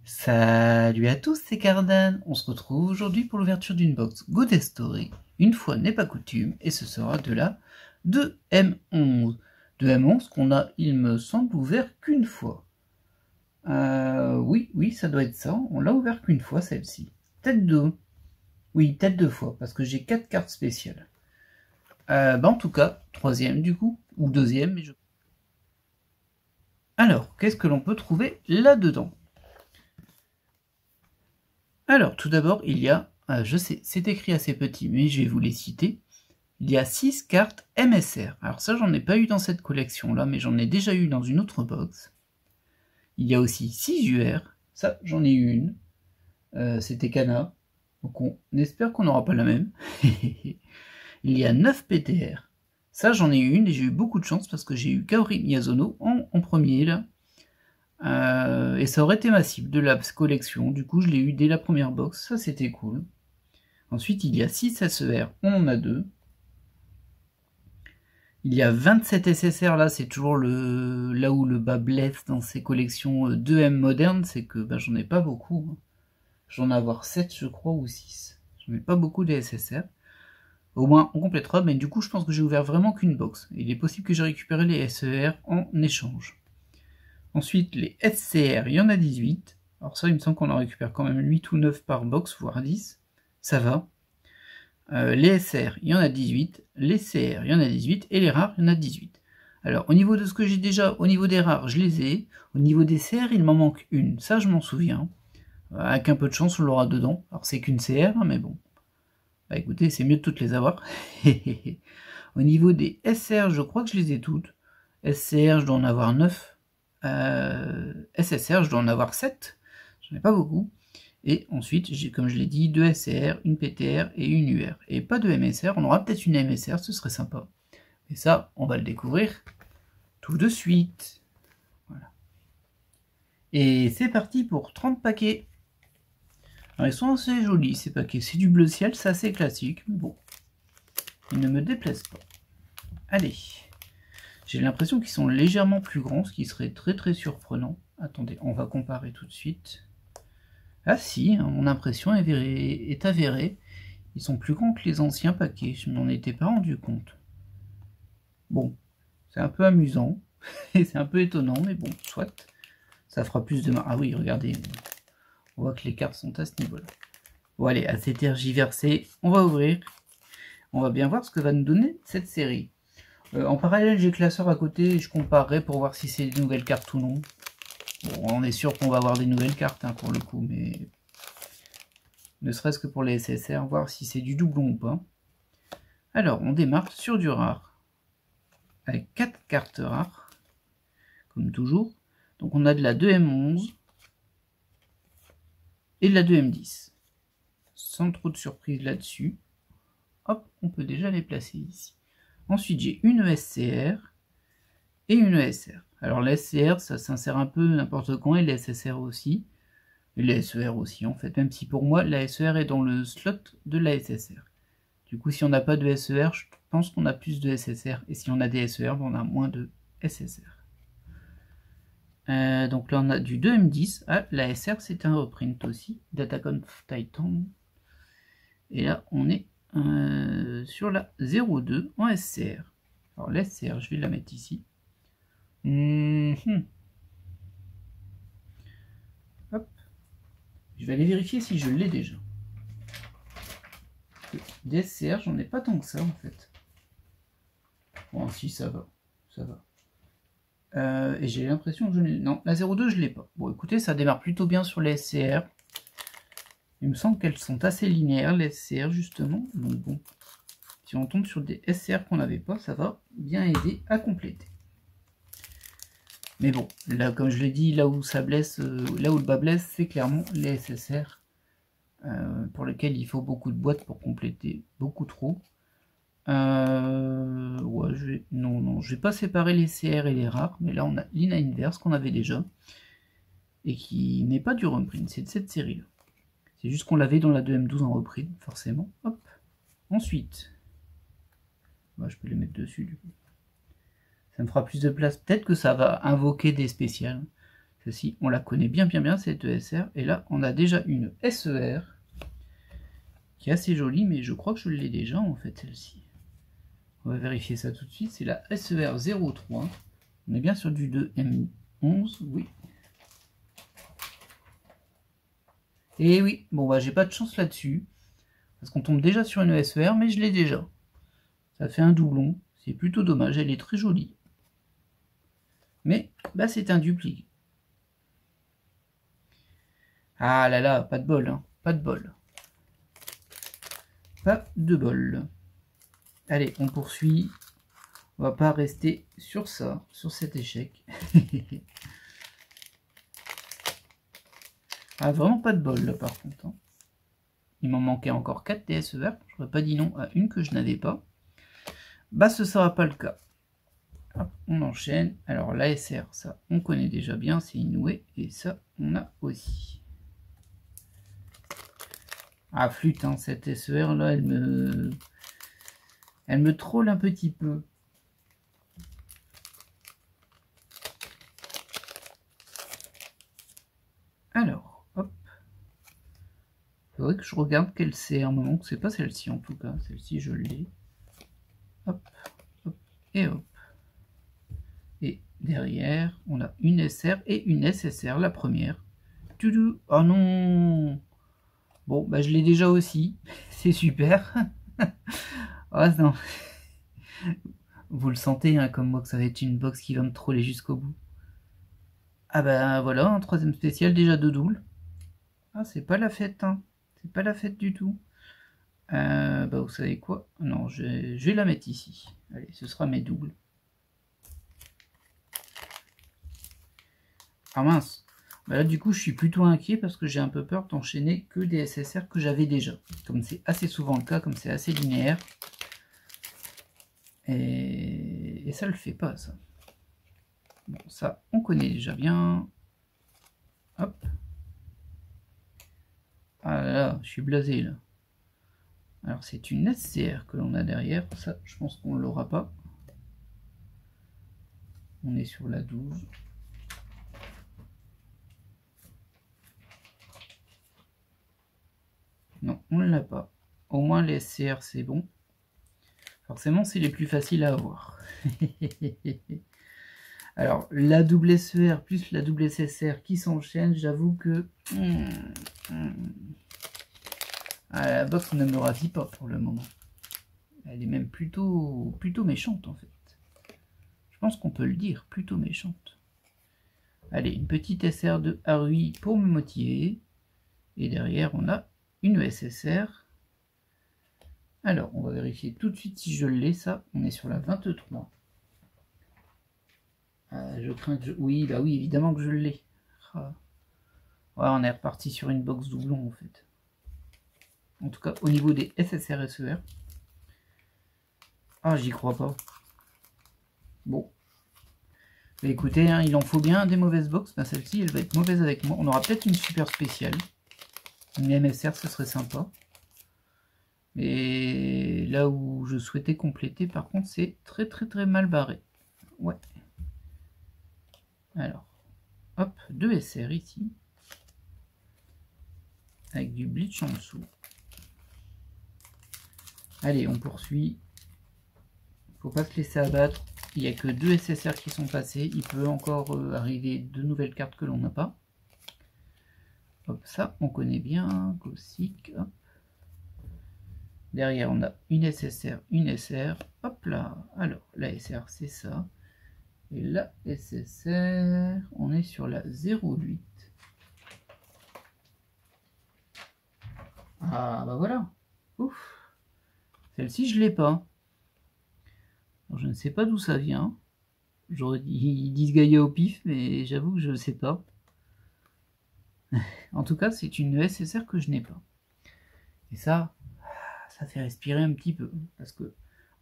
Salut à tous, c'est Cardan. On se retrouve aujourd'hui pour l'ouverture d'une box Good Story. Une fois n'est pas coutume, et ce sera de la 2M11. 2M11 qu'on a, il me semble, ouvert qu'une fois. Oui, ça doit être ça. On l'a ouvert qu'une fois, celle-ci. Peut-être deux. Oui, peut-être deux fois, parce que j'ai 4 cartes spéciales. En tout cas, troisième du coup, ou deuxième. Mais Alors, qu'est-ce que l'on peut trouver là-dedans? Alors, tout d'abord, il y a, je sais, c'est écrit assez petit, mais je vais vous les citer. Il y a 6 cartes MSR. Alors ça, j'en ai pas eu dans cette collection-là, mais j'en ai déjà eu dans une autre box. Il y a aussi 6 UR. Ça, j'en ai eu une. C'était Kana. Donc on espère qu'on n'aura pas la même. Il y a 9 PTR. Ça, j'en ai eu une et j'ai eu beaucoup de chance parce que j'ai eu Kaori Miyazono en premier, là. Et ça aurait été ma cible de la collection. Du coup, je l'ai eu dès la première box. Ça, c'était cool. Ensuite, il y a 6 SER. On en a 2. Il y a 27 SSR, là, c'est toujours là où le bas blesse dans ces collections 2M modernes, c'est que j'en ai pas beaucoup. J'en ai avoir 7, je crois, ou 6. J'en ai pas beaucoup des SSR. Au moins, on complétera, mais du coup, je pense que j'ai ouvert vraiment qu'une box. Il est possible que j'ai récupéré les SER en échange. Ensuite, les SCR, il y en a 18. Alors ça, il me semble qu'on en récupère quand même 8 ou 9 par box, voire 10. Ça va. Les SR, il y en a 18, les CR, il y en a 18, et les rares, il y en a 18. Alors, au niveau de ce que j'ai déjà, au niveau des rares, je les ai. Au niveau des CR, il m'en manque une. Ça, je m'en souviens. Avec un peu de chance, on l'aura dedans. Alors, c'est qu'une CR, mais bon. Écoutez, c'est mieux de toutes les avoir. Au niveau des SR, je crois que je les ai toutes. SCR, je dois en avoir 9. SSR, je dois en avoir 7. J'en ai pas beaucoup. Et ensuite, j'ai, comme je l'ai dit, 2 SCR, une PTR et une UR. Et pas de MSR, on aura peut-être une MSR, ce serait sympa. Et ça, on va le découvrir tout de suite. Voilà. Et c'est parti pour 30 paquets. Alors, ils sont assez jolis ces paquets. C'est du bleu ciel, c'est assez classique, mais bon. Ils ne me déplaisent pas. Allez. J'ai l'impression qu'ils sont légèrement plus grands, ce qui serait très très surprenant. Attendez, on va comparer tout de suite. Ah si, mon impression est avérée. Ils sont plus grands que les anciens paquets, je m'en étais pas rendu compte. Bon, c'est un peu amusant, et c'est un peu étonnant, mais bon, soit. Ça fera plus de mal. Ah oui, regardez, on voit que les cartes sont à ce niveau-là. Bon allez, assez tergiversé, on va ouvrir. On va bien voir ce que va nous donner cette série. En parallèle, j'ai Classeur à côté, et je comparerai pour voir si c'est des nouvelles cartes ou non. Bon, on est sûr qu'on va avoir des nouvelles cartes hein, pour le coup, mais ne serait-ce que pour les SSR, voir si c'est du doublon ou pas. Alors, on démarre sur du rare, avec 4 cartes rares, comme toujours. Donc on a de la 2M11 et de la 2M10. Sans trop de surprise là-dessus. Hop, on peut déjà les placer ici. Ensuite, j'ai une SCR et une SR. Alors la SCR, ça s'insère un peu n'importe quand, et la SSR aussi. Et la SER aussi, en fait. Même si pour moi, la SER est dans le slot de la SSR. Du coup, si on n'a pas de SER, je pense qu'on a plus de SSR. Et si on a des SER, on a moins de SSR. Donc là, on a du 2M10. Ah, la SR, c'est un reprint aussi. d'Attack on Titan. Et là, on est sur la 02 en SCR. Alors, la SCR, je vais la mettre ici. Hop. Je vais aller vérifier si je l'ai déjà. Des SCR, j'en ai pas tant que ça, en fait. Bon, si, ça va. Ça va. Et j'ai l'impression que je l'ai... Non, la 02, je l'ai pas. Bon, écoutez, ça démarre plutôt bien sur les SCR. Il me semble qu'elles sont assez linéaires, les SCR, justement. Donc bon, si on tombe sur des SCR qu'on n'avait pas, ça va bien aider à compléter. Mais bon, là, comme je l'ai dit, là où ça blesse, là où le bas blesse, c'est clairement les SSR, pour lesquels il faut beaucoup de boîtes pour compléter, beaucoup trop. Ouais, non, je vais pas séparer les CR et les rares, mais là on a l'Ina Inverse qu'on avait déjà, et qui n'est pas du reprint, c'est de cette série-là. C'est juste qu'on l'avait dans la 2M12 en reprint, forcément. Hop. Ensuite, je peux les mettre dessus du coup. Ça me fera plus de place. Peut-être que ça va invoquer des spéciales. Celle-ci, on la connaît bien, cette ESR. Et là, on a déjà une SER qui est assez jolie, mais je crois que je l'ai déjà, en fait, celle-ci. On va vérifier ça tout de suite. C'est la SER 03. On est bien sur du 2M11, oui. Et oui, bon, bah, j'ai pas de chance là-dessus. Parce qu'on tombe déjà sur une SER, mais je l'ai déjà. Ça fait un doublon. C'est plutôt dommage, elle est très jolie. Mais, bah, c'est un duplicate. Ah là là, pas de bol, hein. Pas de bol. Pas de bol. Allez, on poursuit. On va pas rester sur ça, sur cet échec. Ah, vraiment pas de bol là par contre. Hein. Il m'en manquait encore 4 DSER. Je n'aurais pas dit non à une que je n'avais pas. Bah, ce sera pas le cas. Hop, on enchaîne. Alors, l'ASR, ça, on connaît déjà bien, c'est Inoue. Et ça, on a aussi. Ah, flûte, hein, cette SER là, elle me troll un petit peu. Alors, hop. Faudrait que je regarde quelle c'est un moment, que c'est pas celle-ci en tout cas. Celle-ci, je l'ai. Hop, hop, et hop. Et derrière, on a une SR et une SSR, la première. Tudou. Oh non! Bon, bah je l'ai déjà aussi. C'est super. Oh non. Vous le sentez, hein, comme moi, que ça va être une box qui va me troller jusqu'au bout. Ah bah voilà, un troisième spécial, déjà de double. Ah, c'est pas la fête, hein. C'est pas la fête du tout. Bah vous savez quoi? Non, je vais la mettre ici. Allez, ce sera mes doubles. Ah mince. Bah là, du coup, je suis plutôt inquiet parce que j'ai un peu peur d'enchaîner que des SSR que j'avais déjà. Comme c'est assez souvent le cas, comme c'est assez linéaire. Et ça le fait pas, ça. Bon, ça, on connaît déjà bien. Hop. Ah là là, je suis blasé, là. Alors, c'est une SCR que l'on a derrière. Ça, je pense qu'on ne l'aura pas. On est sur la 12. Non, on ne l'a pas. Au moins, les SCR, c'est bon. Forcément, c'est les plus faciles à avoir. Alors, la double SER plus la double SSR qui s'enchaîne, j'avoue que... Ah, la box ne me ravit pas pour le moment. Elle est même plutôt méchante, en fait. Je pense qu'on peut le dire, plutôt méchante. Allez, une petite SR de Harui pour me motiver. Et derrière, on a une SSR. Alors, on va vérifier tout de suite si je l'ai, ça. On est sur la 23. Je crains que je... Oui, bah oui, évidemment que je l'ai. Ah. Ouais, on est reparti sur une box doublon, en fait. En tout cas, au niveau des SSR SER. Ah, j'y crois pas. Bon. Bah, écoutez, hein, il en faut bien des mauvaises box. Bah, celle-ci, elle va être mauvaise avec moi. On aura peut-être une super spéciale. Une MSR, ce serait sympa. Et là où je souhaitais compléter, par contre, c'est très mal barré. Ouais. Alors, hop, 2 SR ici. Avec du bleach en dessous. Allez, on poursuit. Faut pas se laisser abattre. Il n'y a que 2 SSR qui sont passés. Il peut encore arriver de nouvelles cartes que l'on n'a pas. Hop, ça, on connaît bien. Gothic, hop. Derrière, on a une SSR, une SR. Hop là. Alors, la SR, c'est ça. Et la SSR, on est sur la 08. Ah, bah voilà. Ouf. Celle-ci, je l'ai pas. Alors, je ne sais pas d'où ça vient. J'aurais dit, ils disent Gaïa au pif, mais j'avoue que je ne sais pas. En tout cas, c'est une SSR que je n'ai pas. Et ça fait respirer un petit peu. Parce que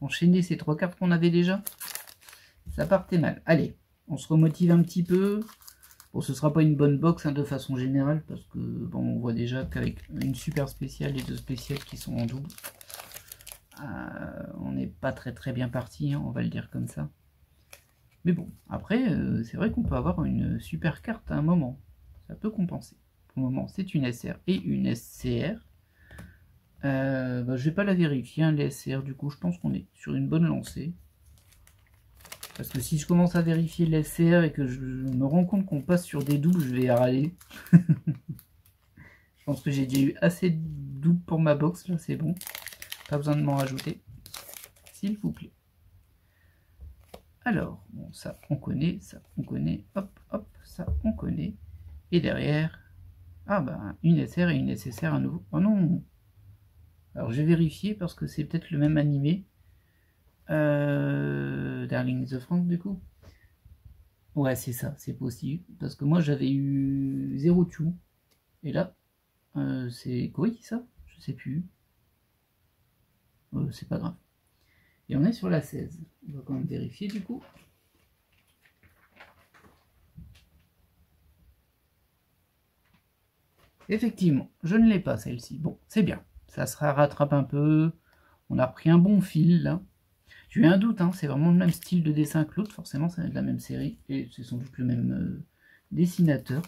enchaîner ces 3 cartes qu'on avait déjà, ça partait mal. Allez, on se remotive un petit peu. Bon, ce sera pas une bonne box hein, de façon générale, parce que bon, on voit déjà qu'avec une super spéciale et 2 spéciales qui sont en double, on n'est pas très bien parti, hein, on va le dire comme ça. Mais bon, après, c'est vrai qu'on peut avoir une super carte à un moment. Ça peut compenser. Pour le moment, c'est une SR et une SCR. Je vais pas la vérifier, hein, les SCR, du coup, je pense qu'on est sur une bonne lancée. Parce que si je commence à vérifier les SCR et que je me rends compte qu'on passe sur des doubles, je vais râler. Je pense que j'ai déjà eu assez de doubles pour ma box, là, c'est bon. Pas besoin de m'en rajouter. S'il vous plaît. Alors, bon, ça on connaît, hop, hop, ça on connaît. Et derrière, ah bah, une SR et une SSR à nouveau. Oh non! Alors j'ai vérifié parce que c'est peut-être le même animé. Darling the Frank du coup. Ouais, c'est ça, c'est possible. Parce que moi j'avais eu 0 Two. Et là, c'est quoi ça? Je sais plus. C'est pas grave. Et on est sur la 16. On va quand même vérifier du coup. Effectivement, je ne l'ai pas celle-ci. Bon, c'est bien. Ça se rattrape un peu. On a repris un bon fil là. J'ai eu un doute, hein, c'est vraiment le même style de dessin que l'autre. Forcément, ça va être la même série. Et c'est sans doute le même dessinateur.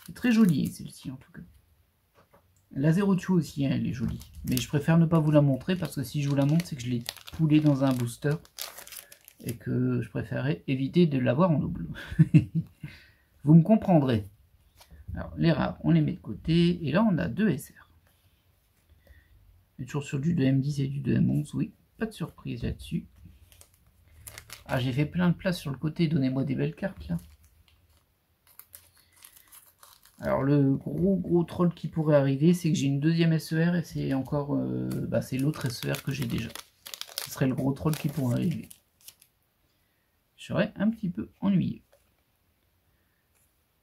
C'est très jolie celle-ci en tout cas. La Zero Two aussi, hein, elle est jolie. Mais je préfère ne pas vous la montrer parce que si je vous la montre, c'est que je l'ai poulée dans un booster. Et que je préférais éviter de l'avoir en double. Vous me comprendrez. Alors, les rares, on les met de côté. Et là, on a deux SR. On est toujours sur du 2M10 et du 2M11, oui. Pas de surprise là-dessus. Ah, j'ai fait plein de place sur le côté. Donnez-moi des belles cartes, là. Alors, le gros troll qui pourrait arriver, c'est que j'ai une deuxième SER et c'est encore... c'est l'autre SER que j'ai déjà. Ce serait le gros troll qui pourrait arriver. Je serais un petit peu ennuyé.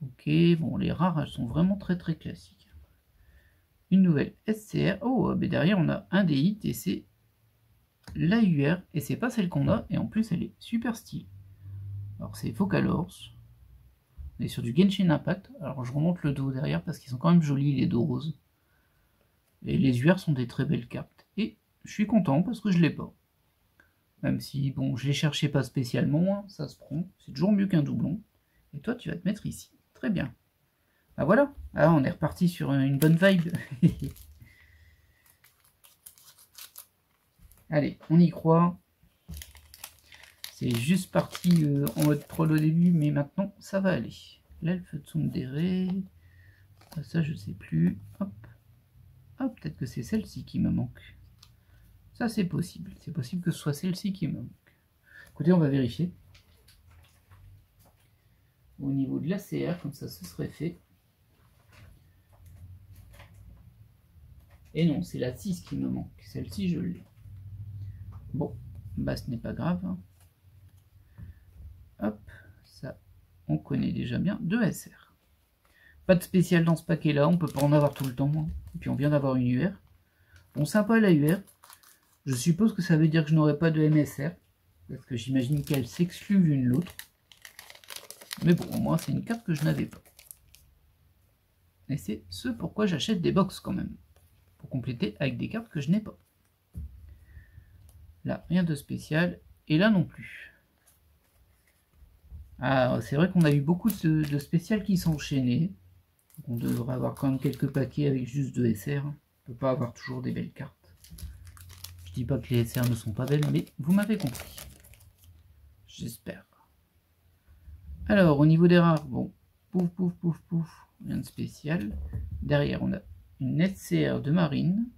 Ok, bon, les rares, elles sont vraiment très classiques. Une nouvelle SCR. Oh, mais derrière, on a un des hits et c'est l'AUR. Et c'est pas celle qu'on a. Et en plus, elle est super stylée. Alors, c'est Focalors. On est sur du Genshin Impact. Alors, je remonte le dos derrière parce qu'ils sont quand même jolis, les dos roses. Et les UR sont des très belles cartes. Et je suis content parce que je l'ai pas. Même si, bon, je les cherchais pas spécialement, hein, ça se prend. C'est toujours mieux qu'un doublon. Et toi, tu vas te mettre ici. Très bien. Ah voilà, ah, on est reparti sur une bonne vibe. Allez, on y croit. C'est juste parti en mode troll au début, mais maintenant, ça va aller. L'elfe tsundere. Ça, je sais plus. Hop. Ah, peut-être que c'est celle-ci qui me manque. Ça, c'est possible. C'est possible que ce soit celle-ci qui me manque. Écoutez, on va vérifier. Au niveau de l'ACR, comme ça, ce serait fait. Et non, c'est la 6 qui me manque. Celle-ci, je l'ai. Bon, bah ce n'est pas grave. Hop, ça, on connaît déjà bien. 2 SR. Pas de spécial dans ce paquet-là, on peut pas en avoir tout le temps. Et puis on vient d'avoir une UR. Bon, sympa la UR. Je suppose que ça veut dire que je n'aurai pas de MSR. Parce que j'imagine qu'elle s'exclut l'une l'autre. Mais bon, au moins c'est une carte que je n'avais pas. Et c'est ce pourquoi j'achète des box quand même. Pour compléter avec des cartes que je n'ai pas. Là, rien de spécial. Et là non plus. Ah, c'est vrai qu'on a eu beaucoup de spéciales qui sont enchaînées. On devrait avoir quand même quelques paquets avec juste 2 SR. On ne peut pas avoir toujours des belles cartes. Je dis pas que les SR ne sont pas belles, mais vous m'avez compris. J'espère. Alors, au niveau des rares, bon, pouf, rien de spécial. Derrière, on a une SCR de marine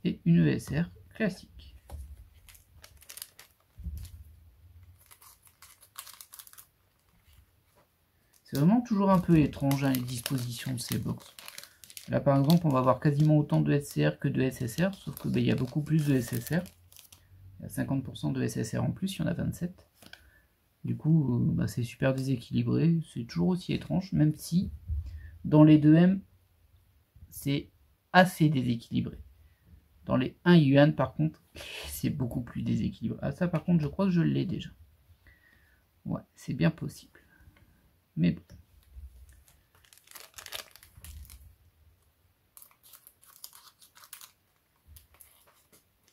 et une ESR classique. C'est vraiment toujours un peu étrange, hein, les dispositions de ces box. Là, par exemple, on va avoir quasiment autant de SCR que de SSR, sauf que il y a beaucoup plus de SSR. Il y a 50% de SSR en plus, il y en a 27. Du coup, c'est super déséquilibré. C'est toujours aussi étrange, même si dans les 2M, c'est assez déséquilibré. Dans les 1 yuan, par contre, c'est beaucoup plus déséquilibré. Ah, ça, par contre, je crois que je l'ai déjà. Ouais, c'est bien possible. Mais bon.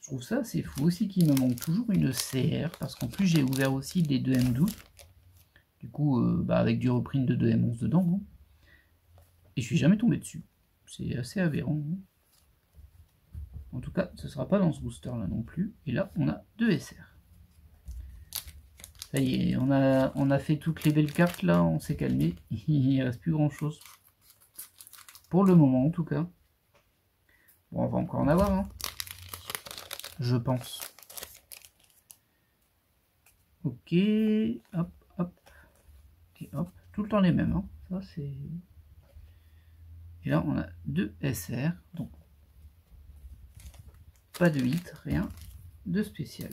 trouve ça assez fou aussi qu'il me manque toujours une CR, parce qu'en plus j'ai ouvert aussi des 2M12, du coup avec du reprint de 2M11 dedans, hein. Et je suis jamais tombé dessus, c'est assez aberrant, hein. En tout cas, ce ne sera pas dans ce booster là non plus, et là on a 2 SR. Ça y est, on a fait toutes les belles cartes là, on s'est calmé, il ne reste plus grand chose. Pour le moment en tout cas. Bon, on va encore en avoir, hein. Je pense. Ok, hop, hop. Et hop, tout le temps les mêmes, hein. Ça c'est... Et là on a 2 SR, donc pas de hit, rien de spécial.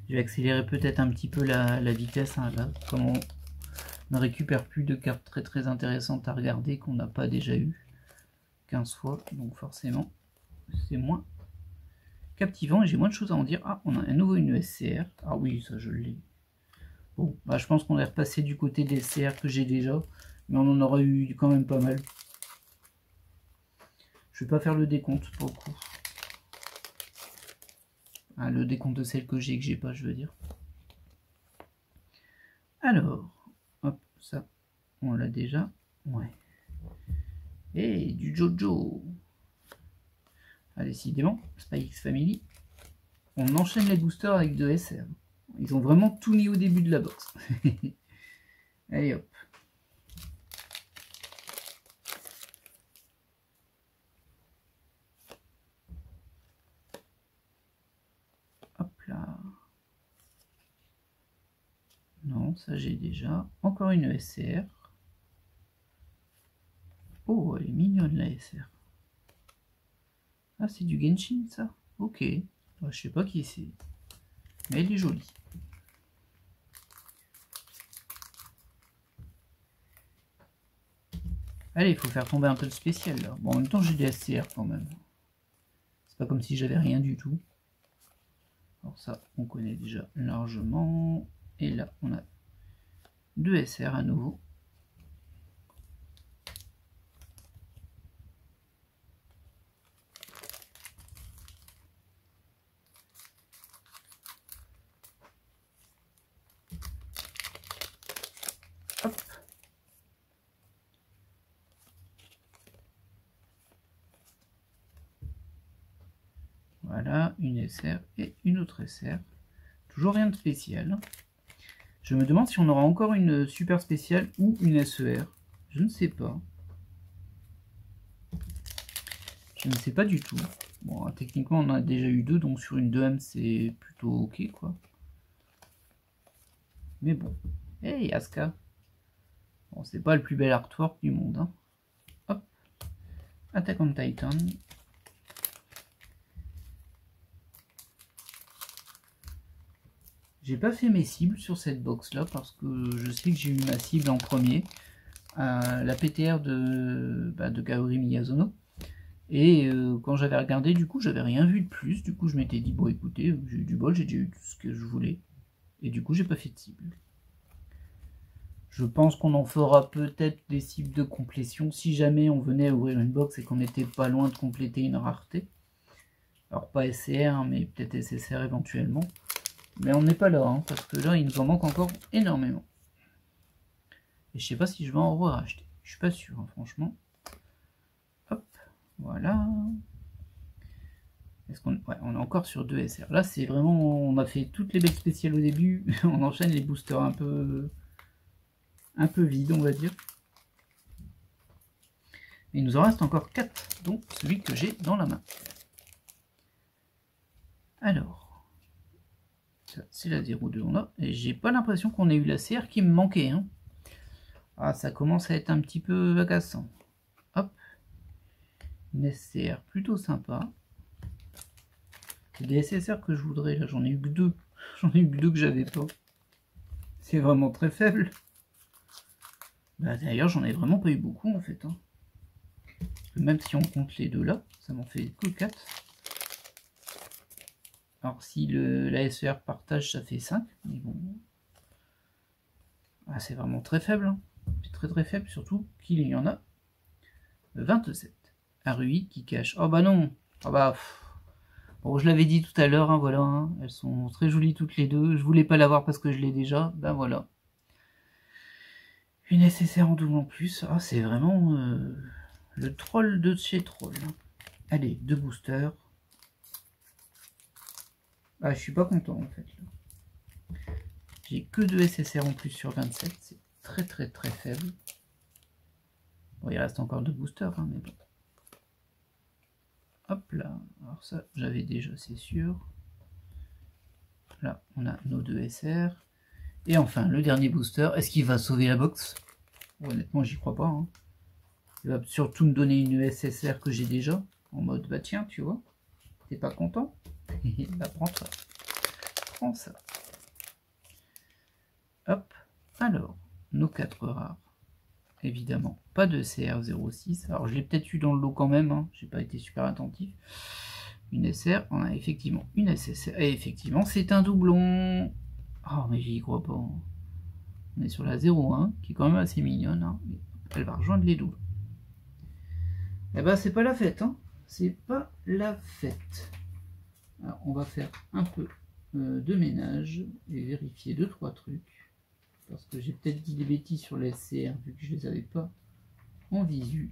Je vais accélérer peut-être un petit peu la vitesse, hein, là, comme on ne récupère plus de cartes très intéressantes à regarder qu'on n'a pas déjà eu 15 fois, donc forcément c'est moins captivant et j'ai moins de choses à en dire. Ah, on a à nouveau une SCR, ah oui, ça je l'ai. Bon, bah, je pense qu'on est repassé du côté des SCR que j'ai déjà, mais on en aura eu quand même pas mal. Je vais pas faire le décompte pour le coup. Ah, le décompte de celles que j'ai pas, je veux dire. Alors, hop, ça, on l'a déjà. Ouais. Et du Jojo. Ah, décidément, Spy X Family. On enchaîne les boosters avec 2 SR. Ils ont vraiment tout mis au début de la box. Allez hop. Hop là. Non, ça j'ai déjà. Encore une SR. Oh, elle est mignonne la SR. Ah, c'est du Genshin ça? Ok. Ouais, je sais pas qui c'est. Mais elle est jolie. Allez, il faut faire tomber un peu de spécial là. Bon, en même temps, j'ai des SCR quand même. C'est pas comme si j'avais rien du tout. Alors ça, on connaît déjà largement. Et là, on a 2 SR à nouveau. Hop. Voilà, une SR et une autre SR. Toujours rien de spécial. Je me demande si on aura encore une super spéciale ou une SER. Je ne sais pas. Je ne sais pas du tout. Bon, techniquement, on en a déjà eu 2, donc sur une 2M, c'est plutôt ok, quoi. Mais bon. Hey, Asuka. Bon, c'est pas le plus bel artwork du monde, hein. Hop. Attack on Titan. J'ai pas fait mes cibles sur cette box là parce que je sais que j'ai eu ma cible en premier, la PTR de Kaori Miyazono. Et quand j'avais regardé, du coup, j'avais rien vu de plus. Du coup, je m'étais dit, bon, écoutez, j'ai eu du bol, j'ai déjà eu tout ce que je voulais. Et du coup, j'ai pas fait de cible. Je pense qu'on en fera peut-être des cibles de complétion si jamais on venait à ouvrir une box et qu'on n'était pas loin de compléter une rareté. Alors, pas SCR, mais peut-être SSR éventuellement. Mais on n'est pas là, hein, parce que là, il nous en manque encore énormément. Et je sais pas si je vais en racheter. Je suis pas sûr, hein, franchement. Hop, voilà. Est-ce qu'on ouais, on est encore sur 2 SR. Là, c'est vraiment... On a fait toutes les belles spéciales au début. On enchaîne les boosters un peu vides, on va dire. Mais il nous en reste encore 4, donc celui que j'ai dans la main. Alors... c'est la 02 on a, et j'ai pas l'impression qu'on ait eu la CR qui me manquait, hein. Ah, ça commence à être un petit peu agaçant. Hop, une SCR plutôt sympa. C'est des SSR que je voudrais, là j'en ai eu que 2. J'en ai eu que 2 que j'avais pas. C'est vraiment très faible. Bah, d'ailleurs j'en ai vraiment pas eu beaucoup en fait, hein. Parce que même si on compte les deux là, ça m'en fait que 4. Alors si la SER partage, ça fait 5, mais bon. Ah, c'est vraiment très faible, hein. C'est très faible, surtout qu'il y en a 27. RUI qui cache. Oh bah non. Ah bah... Bon, je l'avais dit tout à l'heure, hein, voilà. Hein. Elles sont très jolies toutes les deux. Je voulais pas l'avoir parce que je l'ai déjà. Ben voilà. Une SSR en double en plus. Ah, c'est vraiment le troll de chez Troll. Allez, 2 boosters. Ah, je suis pas content en fait. J'ai que 2 SSR en plus sur 27. C'est très très très faible. Bon, il reste encore 2 boosters, hein, mais bon. Hop là. Alors ça, j'avais déjà, c'est sûr. Là, on a nos 2 SR. Et enfin, le dernier booster. Est-ce qu'il va sauver la box? Honnêtement, j'y crois pas. Hein. Il va surtout me donner une SSR que j'ai déjà. En mode, bah tiens, tu vois. T'es pas content? Bah prends ça. Prends ça. Hop. Alors, nos 4 rares. Évidemment, pas de CR06. Alors, je l'ai peut-être eu dans le lot quand même. Hein. J'ai pas été super attentif. Une SR. On a effectivement une SSR. Et effectivement, c'est un doublon. Oh, mais j'y crois pas. On est sur la 01, qui est quand même assez mignonne. Hein. Elle va rejoindre les doubles. Eh ben, c'est pas la fête. Hein. C'est pas la fête. Alors, on va faire un peu de ménage et vérifier 2-3 trucs. Parce que j'ai peut-être dit des bêtises sur les SCR vu que je les avais pas en visu.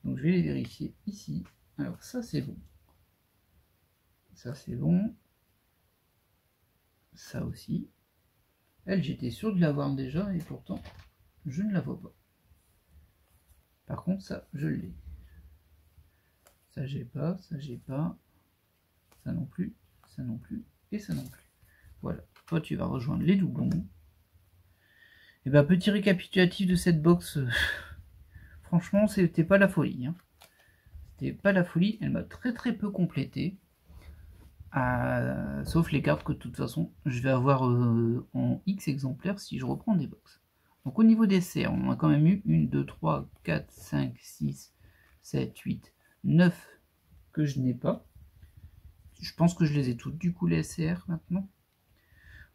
Donc je vais les vérifier ici. Alors ça c'est bon. Ça c'est bon. Ça aussi. Elle, j'étais sûr de l'avoir déjà et pourtant je ne la vois pas. Par contre ça, je l'ai. Ça j'ai pas, ça j'ai pas. Ça non plus, ça non plus et ça non plus. Voilà. Toi tu vas rejoindre les doublons. Et ben petit récapitulatif de cette box. Franchement, c'était pas la folie. Hein. C'était pas la folie. Elle m'a très très peu complété. Sauf les cartes que de toute façon, je vais avoir en X exemplaires si je reprends des box. Donc au niveau des CR, on a quand même eu 1, 2, 3, 4, 5, 6, 7, 8, 9 que je n'ai pas. Je pense que je les ai toutes du coup les SCR maintenant.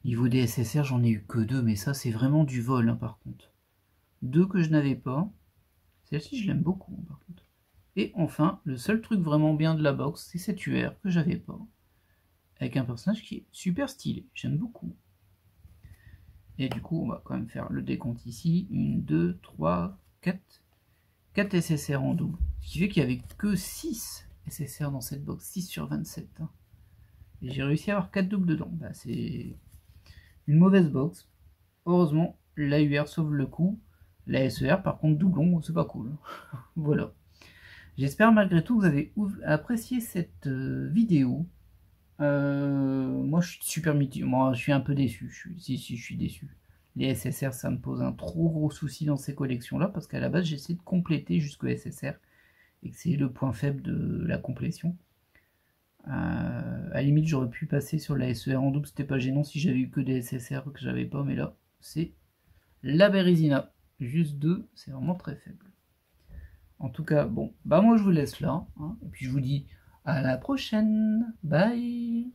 Au niveau des SSR, j'en ai eu que 2, mais ça c'est vraiment du vol hein, par contre. 2 que je n'avais pas. Celle-ci, je l'aime beaucoup, par contre. Et enfin, le seul truc vraiment bien de la box, c'est cette UR que j'avais pas. Avec un personnage qui est super stylé. J'aime beaucoup. Et du coup, on va quand même faire le décompte ici. 1, 2, 3, 4. 4 SSR en double. Ce qui fait qu'il n'y avait que 6 SSR dans cette box. 6 sur 27. Hein. Et j'ai réussi à avoir 4 doubles dedans. Bah, c'est une mauvaise box. Heureusement, la UR sauve le coup. La SER, par contre, doublon, c'est pas cool. Voilà. J'espère malgré tout que vous avez apprécié cette vidéo. Moi, je suis super mitigé. Moi, je suis un peu déçu. Si, je suis déçu. Les SSR, ça me pose un trop gros souci dans ces collections-là, parce qu'à la base, j'essaie de compléter jusqu'au SSR, et que c'est le point faible de la complétion. À la limite, j'aurais pu passer sur la SER en double, c'était pas gênant si j'avais eu que des SSR que j'avais pas, mais là, c'est la Bérésina. Juste 2, c'est vraiment très faible. En tout cas, bon, bah moi je vous laisse là, hein, et puis je vous dis à la prochaine, bye.